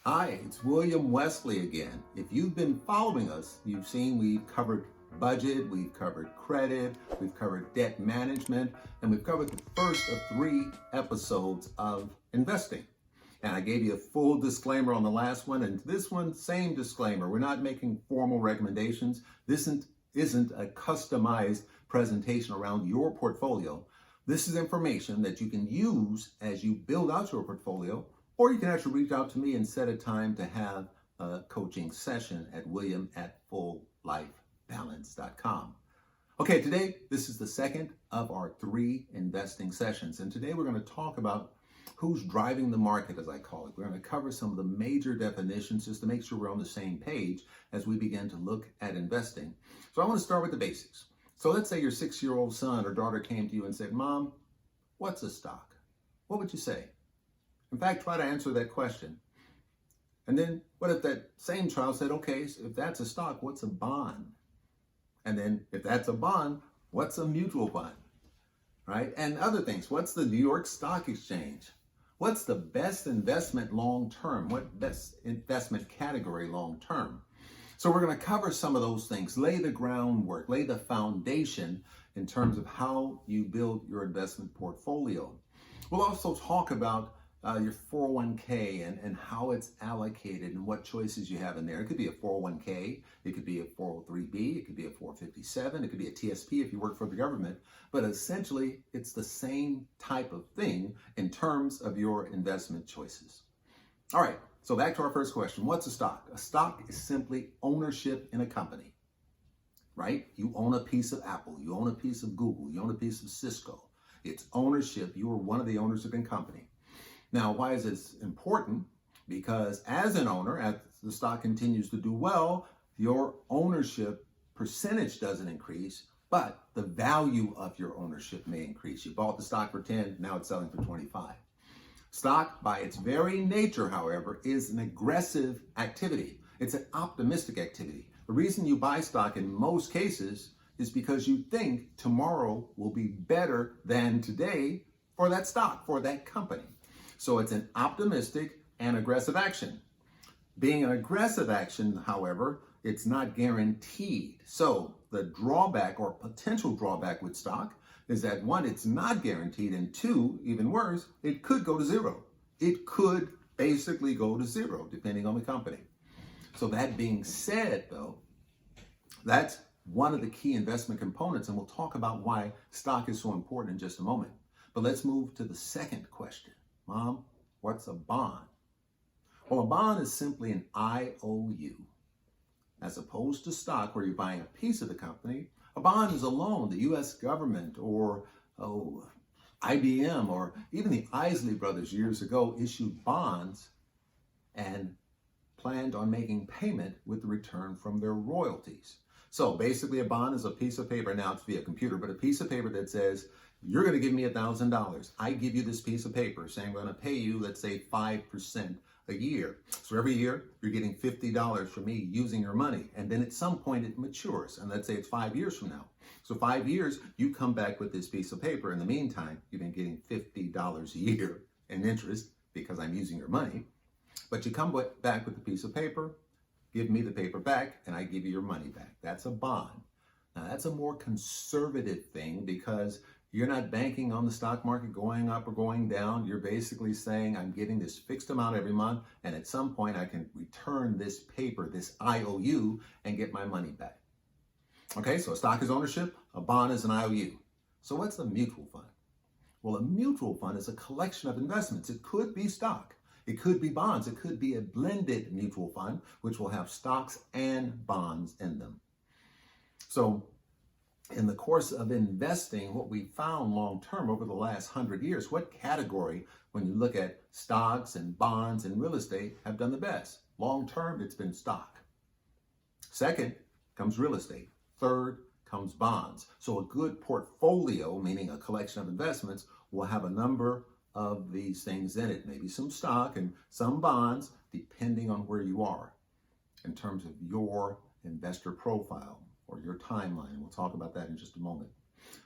Hi, it's William Wesley again. If you've been following us, you've seen we've covered budget, we've covered credit, we've covered debt management, and we've covered the first of 3 episodes of investing. And I gave you a full disclaimer on the last one, and this one, same disclaimer. We're not making formal recommendations. This isn't a customized presentation around your portfolio. This is information that you can use as you build out your portfolio, or you can actually reach out to me and set a time to have a coaching session at william@fulllifebalance.com. Okay, today, this is the second of our 3 investing sessions. And today we're going to talk about who's driving the market, as I call it. We're going to cover some of the major definitions just to make sure we're on the same page as we begin to look at investing. So I want to start with the basics. So let's say your 6-year-old son or daughter came to you and said, "Mom, what's a stock?" What would you say? In fact, try to answer that question. And then what if that same child said, "Okay, so if that's a stock, what's a bond?" And then if that's a bond, what's a mutual fund? Right? And other things. What's the New York Stock Exchange? What's the best investment long term? What best investment category long term? So we're going to cover some of those things, lay the groundwork, lay the foundation in terms of how you build your investment portfolio. We'll also talk about your 401k and how it's allocated and what choices you have in there. It could be a 401k, it could be a 403b, it could be a 457, it could be a TSP if you work for the government, but essentially it's the same type of thing in terms of your investment choices. All right, so back to our first question. What's a stock? A stock is simply ownership in a company, right? You own a piece of Apple, you own a piece of Google, you own a piece of Cisco. It's ownership. You are one of the owners of the company. Now, why is this important? Because as an owner, as the stock continues to do well, your ownership percentage doesn't increase, but the value of your ownership may increase. You bought the stock for 10, now it's selling for 25. Stock, by its very nature, however, is an aggressive activity. It's an optimistic activity. The reason you buy stock in most cases is because you think tomorrow will be better than today for that stock, for that company. So it's an optimistic and aggressive action. Being an aggressive action, however, it's not guaranteed. So the drawback or potential drawback with stock is that 1, it's not guaranteed, and 2, even worse, it could go to 0. It could basically go to 0 depending on the company. So that being said, though, that's one of the key investment components, and we'll talk about why stock is so important in just a moment. But let's move to the second question. Mom, what's a bond? Well, a bond is simply an IOU. As opposed to stock where you're buying a piece of the company, a bond is a loan. The U.S. government or IBM or even the Isley brothers years ago issued bonds and planned on making payment with the return from their royalties. So basically a bond is a piece of paper, now it's via computer, but a piece of paper that says, you're going to give me $1,000. I give you this piece of paper saying I'm going to pay you, let's say 5% a year. So every year you're getting $50 from me using your money. And then at some point it matures. And let's say it's 5 years from now. So 5 years, you come back with this piece of paper. In the meantime, you've been getting $50 a year in interest because I'm using your money. But you come back with the piece of paper, give me the paper back, and I give you your money back. That's a bond. Now that's a more conservative thing because you're not banking on the stock market going up or going down. You're basically saying, I'm getting this fixed amount every month, and at some point I can return this paper, this IOU, and get my money back. Okay, so a stock is ownership, a bond is an IOU. So what's a mutual fund? Well, a mutual fund is a collection of investments. It could be stock, it could be bonds, it could be a blended mutual fund, which will have stocks and bonds in them. So in the course of investing, what we found long-term over the last 100 years, what category, when you look at stocks and bonds and real estate, have done the best? Long-term, it's been stock. Second comes real estate. Third comes bonds. So a good portfolio, meaning a collection of investments, will have a number of these things in it. Maybe some stock and some bonds, depending on where you are in terms of your investor profile or your timeline. We'll talk about that in just a moment.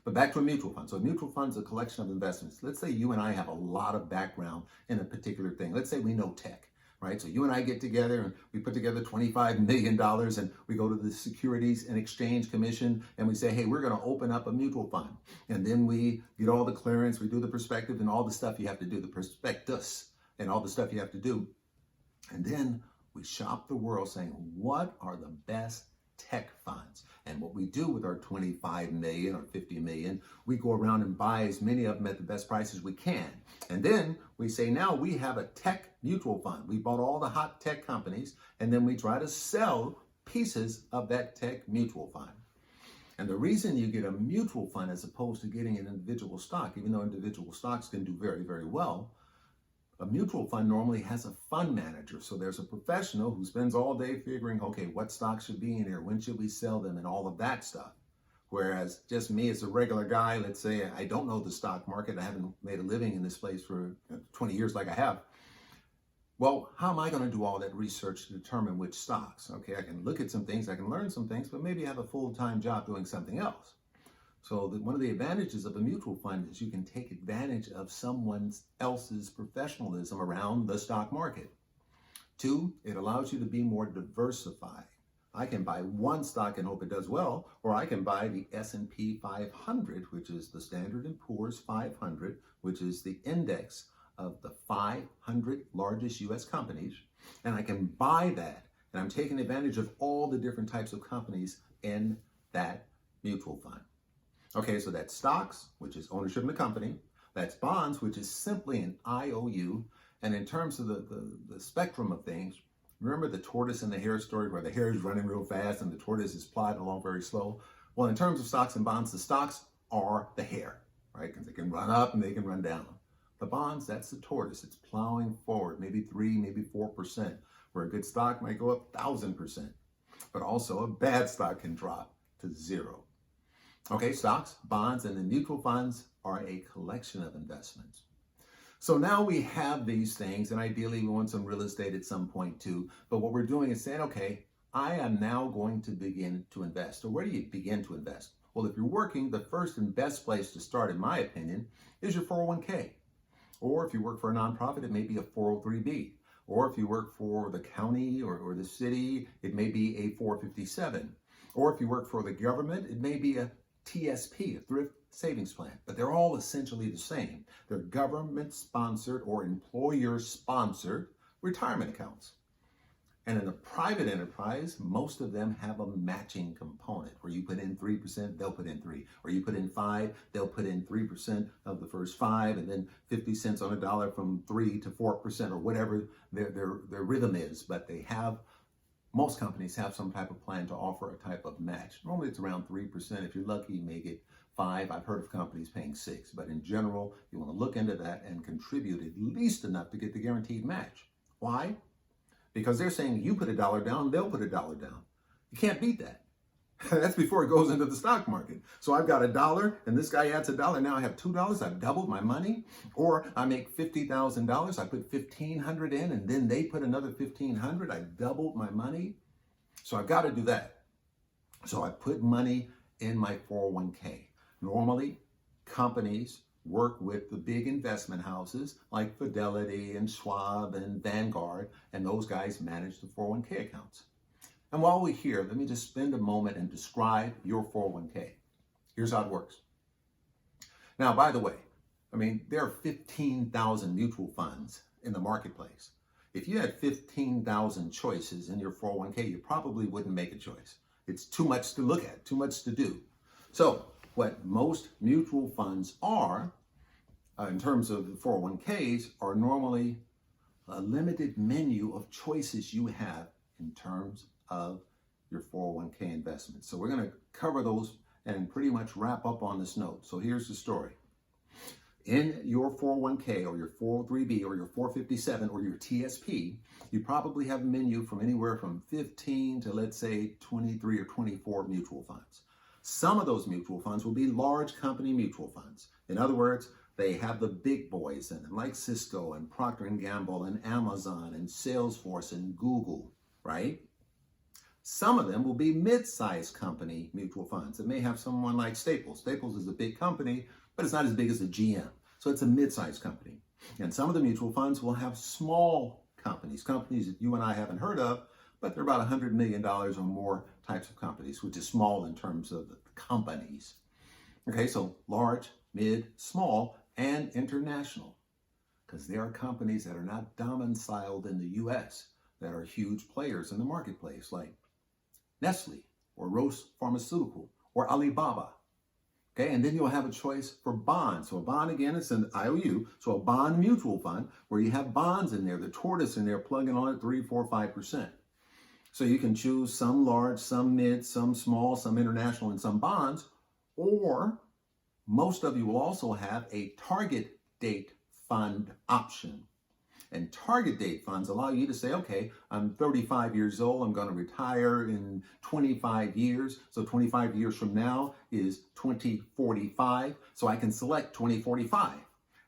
But back to a mutual fund. So a mutual fund is a collection of investments. Let's say you and I have a lot of background in a particular thing. Let's say we know tech. right? So you and I get together and we put together $25 million and we go to the Securities and Exchange Commission and we say, hey, we're going to open up a mutual fund. And then we get all the clearance, we do the prospectus and all the stuff you have to do, the prospectus and all the stuff you have to do. And then we shop the world saying, what are the best tech funds? And what we do with our 25 million or 50 million, we go around and buy as many of them at the best prices we can. And then we say, now we have a tech mutual fund. We bought all the hot tech companies, and then we try to sell pieces of that tech mutual fund. And the reason you get a mutual fund as opposed to getting an individual stock, even though individual stocks can do very, very well, a mutual fund normally has a fund manager. So there's a professional who spends all day figuring, okay, what stocks should be in here? When should we sell them? And all of that stuff. Whereas just me as a regular guy, let's say I don't know the stock market. I haven't made a living in this place for 20 years like I have. Well, how am I going to do all that research to determine which stocks? Okay, I can look at some things, I can learn some things, but maybe have a full-time job doing something else. So one of the advantages of a mutual fund is you can take advantage of someone else's professionalism around the stock market. 2, it allows you to be more diversified. I can buy one stock and hope it does well, or I can buy the S&P 500, which is the Standard & Poor's 500, which is the index of the 500 largest U.S. companies, and I can buy that, and I'm taking advantage of all the different types of companies in that mutual fund. Okay, so that's stocks, which is ownership in the company. That's bonds, which is simply an IOU. And in terms of the spectrum of things, remember the tortoise and the hare story where the hare is running real fast and the tortoise is plodding along very slow? Well, in terms of stocks and bonds, the stocks are the hare, right? Because they can run up and they can run down. The bonds, that's the tortoise. It's plowing forward, maybe 3, maybe 4%, where a good stock might go up 1,000%. But also a bad stock can drop to 0. Okay, stocks, bonds, and the mutual funds are a collection of investments. So now we have these things, and ideally we want some real estate at some point too. But what we're doing is saying, okay, I am now going to begin to invest. So where do you begin to invest? Well, if you're working, the first and best place to start, in my opinion, is your 401k. Or if you work for a nonprofit, it may be a 403b. Or if you work for the county or the city, it may be a 457. Or if you work for the government, it may be a TSP, a thrift savings plan, but they're all essentially the same. They're government-sponsored or employer-sponsored retirement accounts. And in a private enterprise, most of them have a matching component where you put in 3%, they'll put in 3. Or you put in 5, they'll put in 3% of the first 5, and then 50 cents on a dollar from 3 to 4% or whatever their rhythm is. But they have most companies have some type of plan to offer a type of match. Normally it's around 3%. If you're lucky, you may get 5. I've heard of companies paying 6. But in general, you want to look into that and contribute at least enough to get the guaranteed match. Why? Because they're saying you put $1 down, they'll put $1 down. You can't beat that. That's before it goes into the stock market. So I've got $1 and this guy adds $1. Now I have $2. I've doubled my money. Or I make $50,000. I put $1,500 in and then they put another $1,500. I doubled my money. So I've got to do that. So I put money in my 401k. Normally, companies work with the big investment houses like Fidelity and Schwab and Vanguard, and those guys manage the 401k accounts. And while we're here, let me just spend a moment and describe your 401k. Here's how it works. Now, by the way, there are 15,000 mutual funds in the marketplace. If you had 15,000 choices in your 401k, you probably wouldn't make a choice. It's too much to look at, too much to do. So what most mutual funds are, in terms of the 401ks, are normally a limited menu of choices you have in terms of your 401k investments. So we're going to cover those and pretty much wrap up on this note. So here's the story. In your 401k or your 403b or your 457 or your TSP, you probably have a menu from anywhere from 15 to, let's say, 23 or 24 mutual funds. Some of those mutual funds will be large company mutual funds. In other words, they have the big boys in them, like Cisco and Procter & Gamble and Amazon and Salesforce and Google, right? Some of them will be mid-sized company mutual funds. It may have someone like Staples. Staples is a big company, but it's not as big as a GM. So it's a mid-sized company. And some of the mutual funds will have small companies that you and I haven't heard of, but they're about $100 million or more types of companies, which is small in terms of the companies. Okay, so large, mid, small, and international, because there are companies that are not domiciled in the U.S. that are huge players in the marketplace, like Nestle or Roche Pharmaceutical or Alibaba. Okay, and then you'll have a choice for bonds. So a bond, again, is an IOU. So a bond mutual fund where you have bonds in there, the tortoise in there plugging on at 3, 4, 5%. So you can choose some large, some mid, some small, some international, and some bonds. Or most of you will also have a target date fund option. And target date funds allow you to say, okay, I'm 35 years old, I'm going to retire in 25 years. So 25 years from now is 2045. So I can select 2045.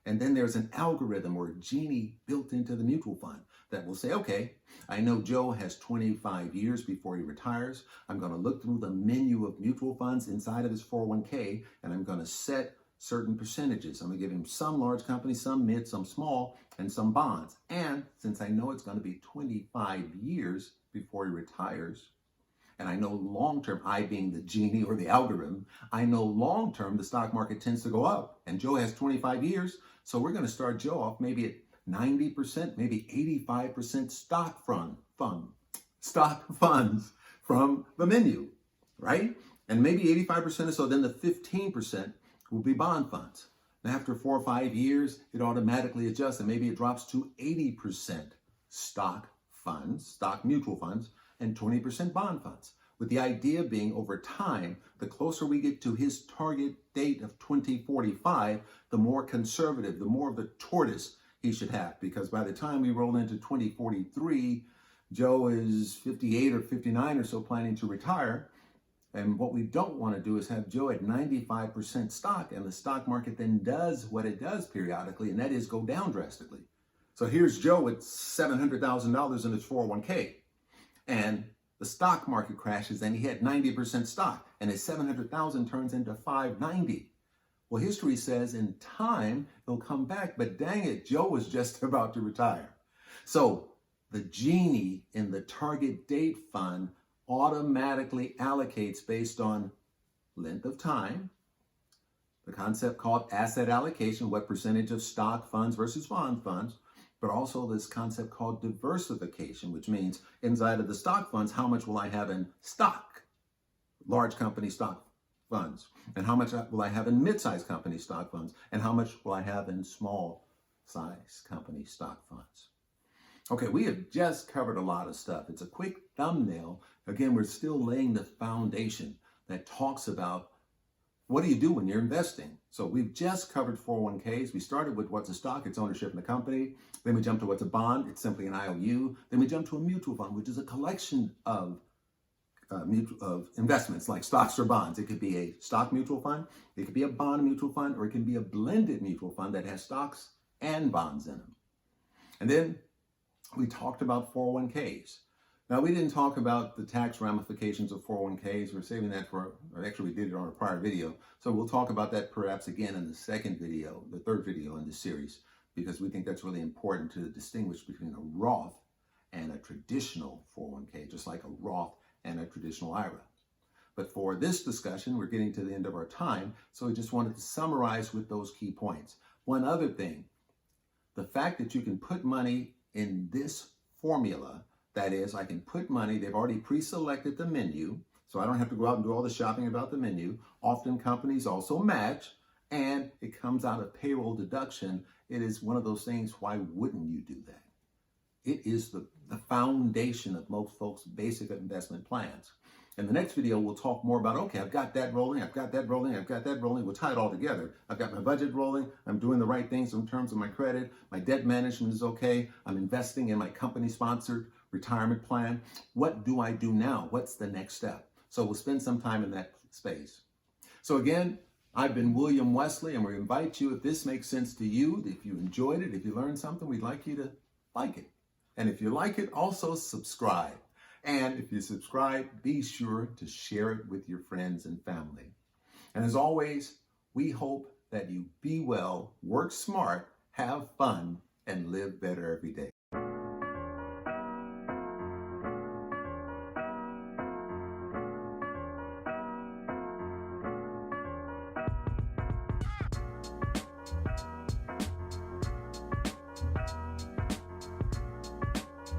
And then there's an algorithm or a genie built into the mutual fund that will say, okay, I know Joe has 25 years before he retires. I'm going to look through the menu of mutual funds inside of his 401k, and I'm going to set certain percentages. I'm going to give him some large companies, some mid, some small, and some bonds. And since I know it's going to be 25 years before he retires, and I know long-term, I being the genie or the algorithm, I know long-term the stock market tends to go up. And Joe has 25 years, so we're going to start Joe off maybe at 90%, maybe 85% stock funds from the menu, right? And maybe 85% or so, then the 15% will be bond funds. And after 4 or 5 years, it automatically adjusts and maybe it drops to 80% stock funds, stock mutual funds, and 20% bond funds. With the idea being over time, the closer we get to his target date of 2045, the more conservative, the more of the tortoise he should have. Because by the time we roll into 2043, Joe is 58 or 59 or so planning to retire. And what we don't want to do is have Joe at 95% stock and the stock market then does what it does periodically, and that is go down drastically. So here's Joe with $700,000 in his 401k, and the stock market crashes and he had 90% stock and his 700,000 turns into 590. Well, history says in time he'll come back, but dang it, Joe was just about to retire. So the genie in the target date fund automatically allocates based on length of time, the concept called asset allocation, what percentage of stock funds versus bond funds, but also this concept called diversification, which means inside of the stock funds, how much will I have in stock, large company stock funds, and how much will I have in mid-sized company stock funds, and how much will I have in small-size company stock funds. Okay, we have just covered a lot of stuff. It's a quick thumbnail. Again, we're still laying the foundation that talks about what do you do when you're investing. So we've just covered 401ks. We started with what's a stock, it's ownership in the company. Then we jumped to what's a bond, it's simply an IOU. Then we jumped to a mutual fund, which is a collection of investments like stocks or bonds. It could be a stock mutual fund, it could be a bond mutual fund, or it can be a blended mutual fund that has stocks and bonds in them. And then we talked about 401ks. Now, we didn't talk about the tax ramifications of 401ks. We're saving that for, or actually we did it on a prior video. So we'll talk about that perhaps again in the second video, the third video in this series, because we think that's really important to distinguish between a Roth and a traditional 401k, just like a Roth and a traditional IRA. But for this discussion, we're getting to the end of our time, so we just wanted to summarize with those key points. One other thing, the fact that you can put money in this formula, that is, I can put money, they've already pre-selected the menu, so I don't have to go out and do all the shopping about the menu. Often companies also match, and it comes out of payroll deduction. It is one of those things, why wouldn't you do that? It is the foundation of most folks' basic investment plans. In the next video, we'll talk more about, okay, I've got that rolling, I've got that rolling, I've got that rolling. We'll tie it all together. I've got my budget rolling. I'm doing the right things in terms of my credit. My debt management is okay. I'm investing in my company-sponsored retirement plan. What do I do now? What's the next step? So we'll spend some time in that space. So again, I've been William Wesley, and we invite you, if this makes sense to you, if you enjoyed it, if you learned something, we'd like you to like it. And if you like it, also subscribe. And if you subscribe, be sure to share it with your friends and family. And as always, we hope that you be well, work smart, have fun, and live better every day.